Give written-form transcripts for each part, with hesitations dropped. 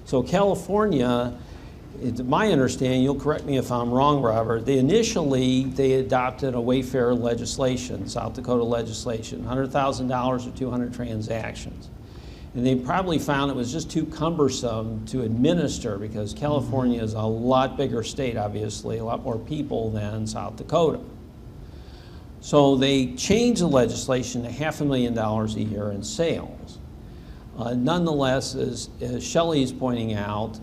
So California, it's my understanding, you'll correct me if I'm wrong, Robert, they adopted a Wayfair legislation, South Dakota legislation, $100,000 or 200 transactions. And they probably found it was just too cumbersome to administer because California is a lot bigger state, obviously, a lot more people than South Dakota. So they changed the legislation to $500,000 a year in sales. Nonetheless, as Shelley's pointing out,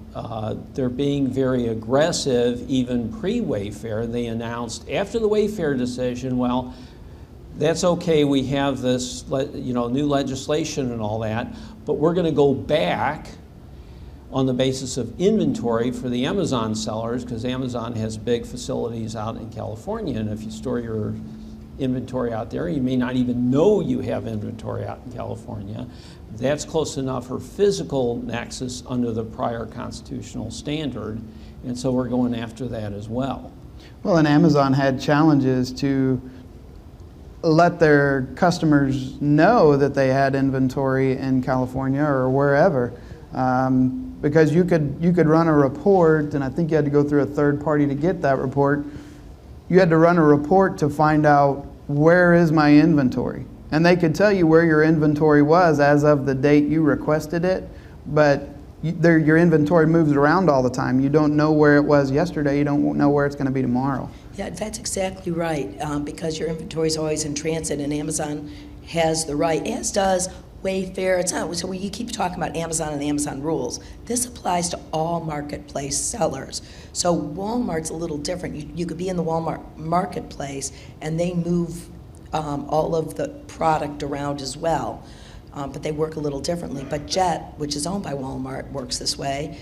they're being very aggressive even pre-Wayfair. They announced after the Wayfair decision, well, that's okay, we have this new legislation and all that, but we're going to go back on the basis of inventory for the Amazon sellers, because Amazon has big facilities out in California, and if you store your inventory out there, you may not even know you have inventory out in California. That's close enough for physical nexus under the prior constitutional standard, and so we're going after that as well. Well, and Amazon had challenges to let their customers know that they had inventory in California or wherever, because you could run a report, and I think you had to go through a third party to get that report. You had to run a report to find out where is my inventory, and they could tell you where your inventory was as of the date you requested it, but your inventory moves around all the time. You don't know where it was yesterday. You don't know where it's going to be tomorrow. Yeah, that's exactly right, because your inventory is always in transit, and Amazon has the right, as does Wayfair. It's not, so you keep talking about Amazon and the Amazon rules. This applies to all marketplace sellers. So Walmart's a little different. You could be in the Walmart marketplace, and they move all of the product around as well, but they work a little differently. But Jet, which is owned by Walmart, works this way.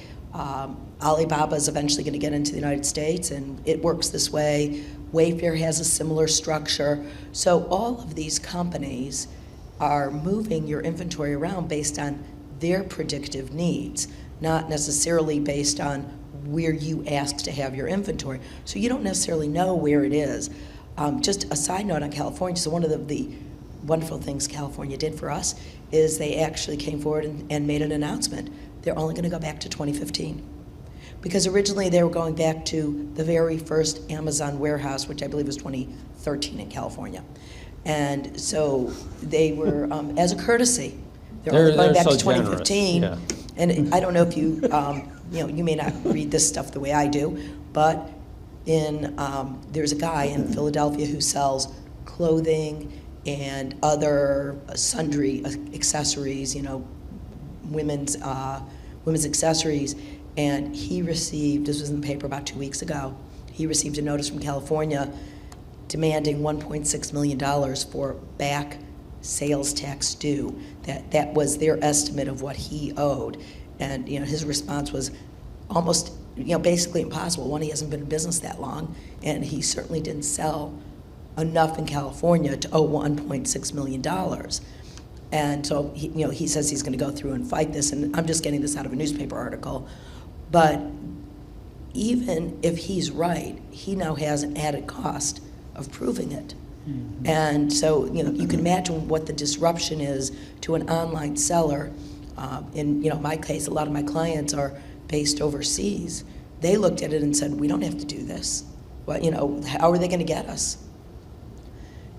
Alibaba is eventually going to get into the United States, and it works this way. Wayfair has a similar structure. So all of these companies are moving your inventory around based on their predictive needs, not necessarily based on where you ask to have your inventory. So you don't necessarily know where it is. Just a side note on California, so one of the wonderful things California did for us is they actually came forward and made an announcement. They're only going to go back to 2015. Because originally they were going back to the very first Amazon warehouse, which I believe was 2013 in California. And so they were, as a courtesy, they're only going back so to 2015. Yeah. And I don't know if you, you may not read this stuff the way I do, but there's a guy in Philadelphia who sells clothing and other sundry accessories, women's accessories, and he received, this was in the paper about 2 weeks ago, he received a notice from California demanding $1.6 million for back sales tax due. That was their estimate of what he owed. And his response was almost basically impossible. One, he hasn't been in business that long, and he certainly didn't sell enough in California to owe $1.6 million. And so he says he's going to go through and fight this, and I'm just getting this out of a newspaper article. But even if he's right, he now has an added cost of proving it. Mm-hmm. And so you can imagine what the disruption is to an online seller. In my case, a lot of my clients are based overseas. They looked at it and said, we don't have to do this. Well, how are they going to get us?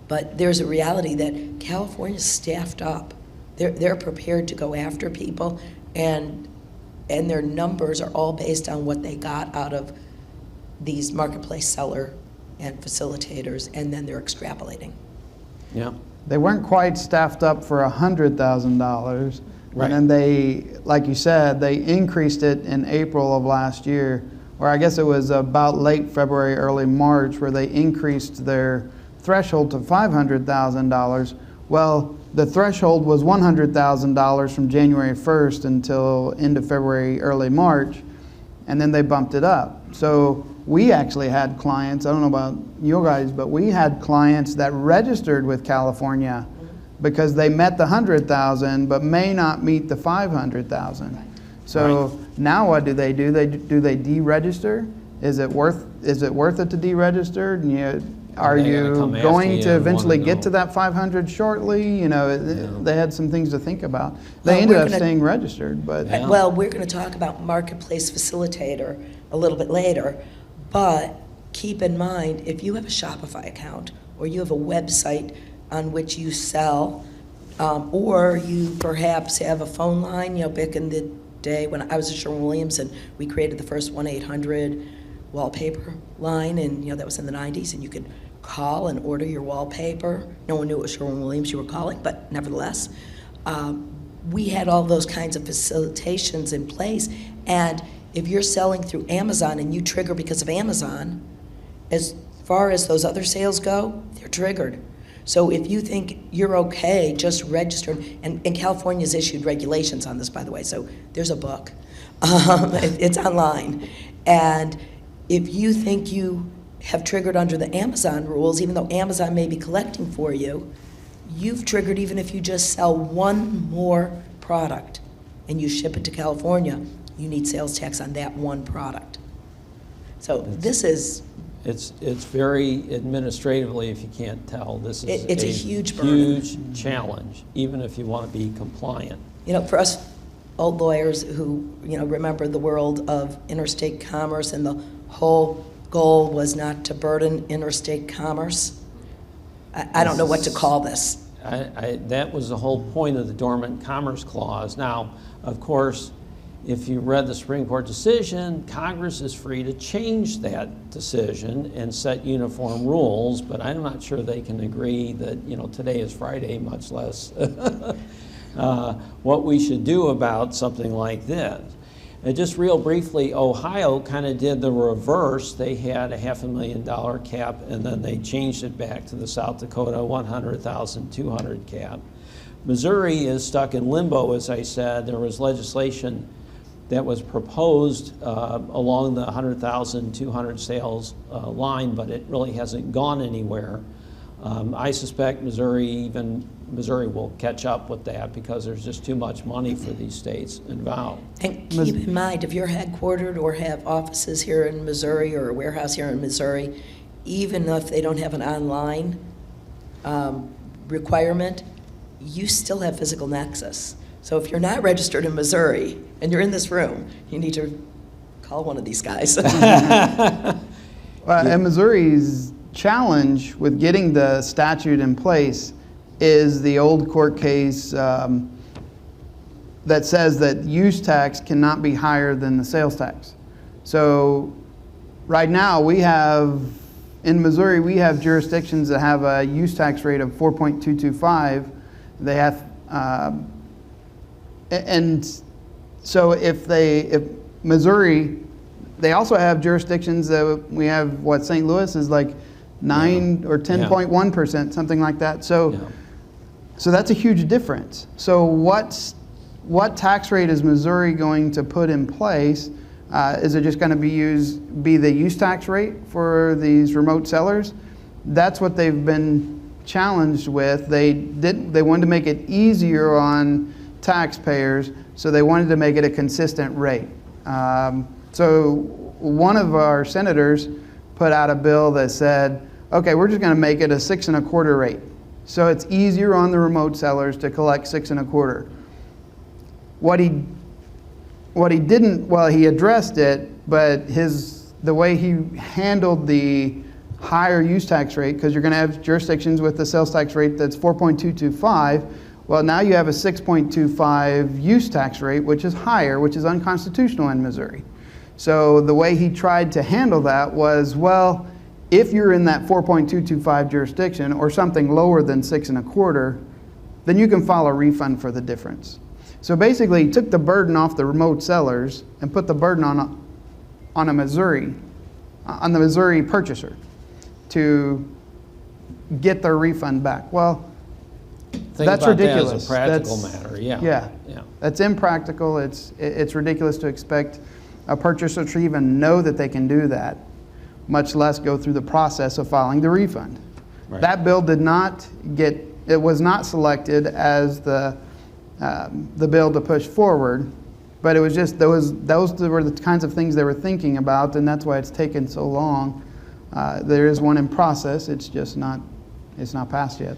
But there's a reality that California's staffed up. They're prepared to go after people, and their numbers are all based on what they got out of these marketplace seller and facilitators, and then they're extrapolating. Yeah. They weren't quite staffed up for $100,000, right. And then they, like you said, they increased it in April of last year, or I guess it was about late February, early March, where they increased their threshold to $500,000. Well, the threshold was $100,000 from January 1st until end of February, early March, and then they bumped it up. So we actually had clients, I don't know about you guys, but we had clients that registered with California because they met the 100,000 but may not meet the 500,000. So right. Now what do? They deregister? Is it worth it to deregister? And are They're you gonna come after going you to and eventually wanna get know. to that 500 shortly? You know, they had some things to think about. They Well, ended we're up gonna- staying registered, but Yeah. Well, we're going to talk about marketplace facilitator a little bit later, but keep in mind, if you have a Shopify account or you have a website on which you sell, or you perhaps have a phone line, back in the day when I was at Sherwin-Williams and we created the first 1-800 wallpaper line, and that was in the 90s, and you could call and order your wallpaper. No one knew it was Sherwin-Williams you were calling, but nevertheless, we had all those kinds of facilitations in place. And if you're selling through Amazon and you trigger because of Amazon, as far as those other sales go, they're triggered. So if you think you're okay just registered, and California's issued regulations on this, by the way, so there's a book. It's online. And if you think you have triggered under the Amazon rules, even though Amazon may be collecting for you, you've triggered even if you just sell one more product and you ship it to California, you need sales tax on that one product. So this is... It's very administratively, if you can't tell, this is It's a huge burden. huge challenge, even if you want to be compliant. For us old lawyers who, remember the world of interstate commerce, and the whole goal was not to burden interstate commerce. I don't know what to call this. That was the whole point of the Dormant Commerce Clause. Now, of course, if you read the Supreme Court decision, Congress is free to change that decision and set uniform rules, but I'm not sure they can agree that, today is Friday, much less what we should do about something like this. And just real briefly, Ohio kind of did the reverse. They had a $500,000 cap, and then they changed it back to the South Dakota 100,200 cap. Missouri is stuck in limbo, as I said. There was legislation that was proposed along the 100,200 sales line, but it really hasn't gone anywhere. I suspect Missouri will catch up with that because there's just too much money for these states involved. And keep in mind, if you're headquartered or have offices here in Missouri or a warehouse here in Missouri, even if they don't have an online requirement, you still have physical nexus. So if you're not registered in Missouri and you're in this room, you need to call one of these guys. and Missouri's challenge with getting the statute in place is the old court case that says that use tax cannot be higher than the sales tax. So right now in Missouri, we have jurisdictions that have a use tax rate of 4.225. They have, and so if Missouri, they also have jurisdictions that we have, St. Louis is like 9 or 10.1%, something like that. So that's a huge difference. So what tax rate is Missouri going to put in place? Is it just going to be the use tax rate for these remote sellers? That's what they've been challenged with. They wanted to make it easier on taxpayers, so they wanted to make it a consistent rate. So one of our senators put out a bill that said, okay, we're just going to make it a 6 1/4 rate. So it's easier on the remote sellers to collect 6 1/4. What he didn't, well, he addressed it, but the way he handled the higher use tax rate, because you're going to have jurisdictions with the sales tax rate that's 4.225. Well, now you have a 6.25 use tax rate, which is higher, which is unconstitutional in Missouri. So the way he tried to handle that was, well, if you're in that 4.225 jurisdiction or something lower than 6 1/4, then you can file a refund for the difference. So basically, he took the burden off the remote sellers and put the burden on the Missouri purchaser to get their refund back. Well, Think that's about ridiculous. That as a practical matter, Yeah, that's impractical. It's ridiculous to expect a purchaser to even know that they can do that, much less go through the process of filing the refund. Right. That bill was not selected as the bill to push forward, but it was just those were the kinds of things they were thinking about, and that's why it's taken so long. There is one in process, it's just not, it's not passed yet.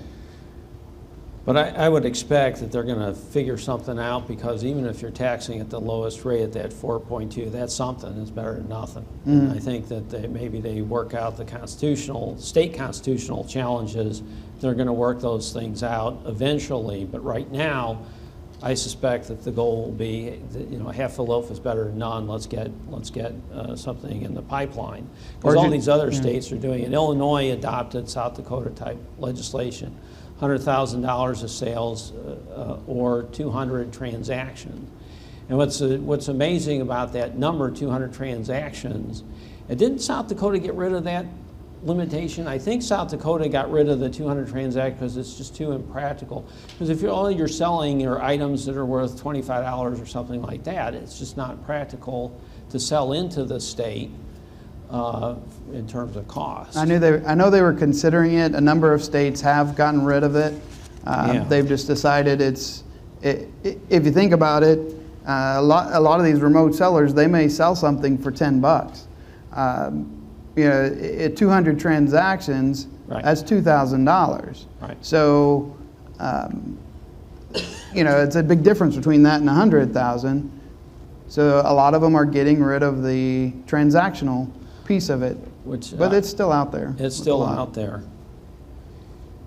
But I would expect that they're going to figure something out, because even if you're taxing at the lowest rate at that 4.2, that's something. It's better than nothing. And I think that maybe they work out the state constitutional challenges. They're going to work those things out eventually. But right now, I suspect that the goal will be, that, you know, half a loaf is better than none. Let's get something in the pipeline, because all these other states are doing it. Illinois adopted South Dakota type legislation. $100,000 of sales or 200 transactions. And what's amazing about that number, 200 transactions, and didn't South Dakota get rid of that limitation? I think South Dakota got rid of the 200 transactions because it's just too impractical. Because if all you're selling are items that are worth $25 or something like that, it's just not practical to sell into the state. In terms of cost. I know they were considering it. A number of states have gotten rid of it. They've just decided if you think about it, a lot of these remote sellers, they may sell something for $10. You know, at 200 transactions, that's $2,000. Right. So, you know, it's a big difference between that and 100,000. So a lot of them are getting rid of the transactional piece of it, but it's still out there. It's still out there.